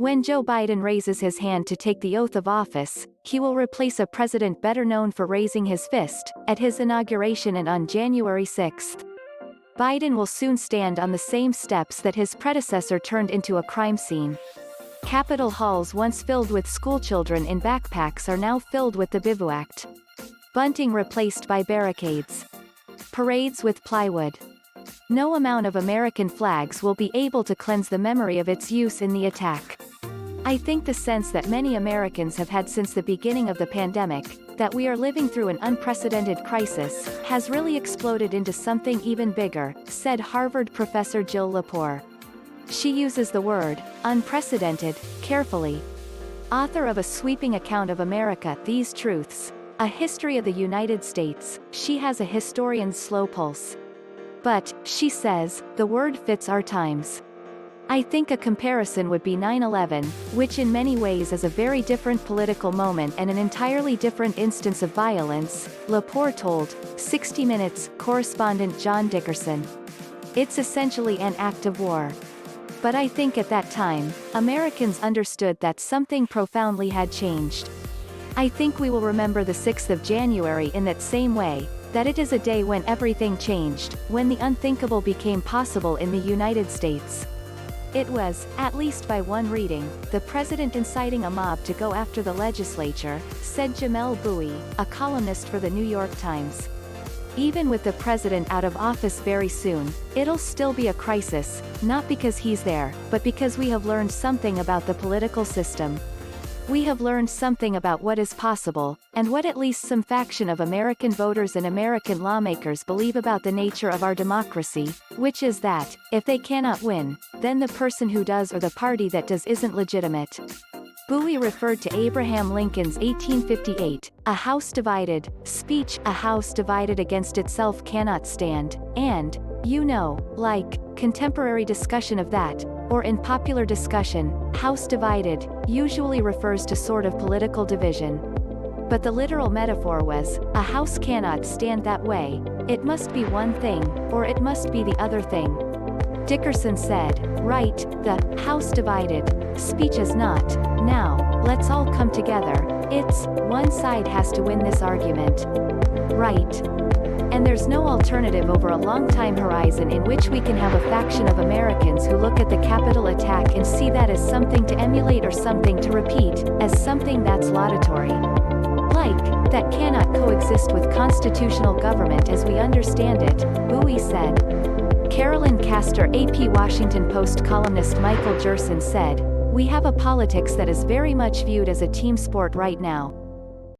When Joe Biden raises his hand to take the oath of office, he will replace a president better known for raising his fist, at his inauguration and on January 6. Biden will soon stand on the same steps that his predecessor turned into a crime scene. Capitol halls once filled with schoolchildren in backpacks are now filled with the bivouacked. Bunting replaced by barricades. Parades with plywood. No amount of American flags will be able to cleanse the memory of its use in the attack. I think the sense that many Americans have had since the beginning of the pandemic, that we are living through an unprecedented crisis, has really exploded into something even bigger, said Harvard professor Jill Lepore. She uses the word, unprecedented, carefully. Author of a sweeping account of America, These Truths, A History of the United States, she has a historian's slow pulse. But, she says, the word fits our times. I think a comparison would be 9/11, which in many ways is a very different political moment and an entirely different instance of violence, Lepore told 60 Minutes correspondent John Dickerson. It's essentially an act of war. But I think at that time, Americans understood that something profoundly had changed. I think we will remember the 6th of January in that same way, that it is a day when everything changed, when the unthinkable became possible in the United States. It was, at least by one reading, the president inciting a mob to go after the legislature, said Jamelle Bouie, a columnist for the New York Times. Even with the president out of office very soon, it'll still be a crisis, not because he's there, but because we have learned something about the political system. We have learned something about what is possible, and what at least some faction of American voters and American lawmakers believe about the nature of our democracy, which is that, if they cannot win, then the person who does or the party that does isn't legitimate. Bouie referred to Abraham Lincoln's 1858, "A house divided" speech, "A house divided against itself cannot stand," and, like, contemporary discussion of that, or in popular discussion, house divided, usually refers to sort of political division. But the literal metaphor was, a house cannot stand that way, it must be one thing, or it must be the other thing. Dickerson said, right, the house divided speech is not, now, let's all come together, it's, one side has to win this argument. Right. And there's no alternative over a long time horizon in which we can have a faction of Americans who look at the Capitol attack and see that as something to emulate or something to repeat, as something that's laudatory. Like, that cannot coexist with constitutional government as we understand it, Bouie said. Carolyn Kaster, APWashington Post columnist Michael Gerson said, "We have a politics that is very much viewed as a team sport right now.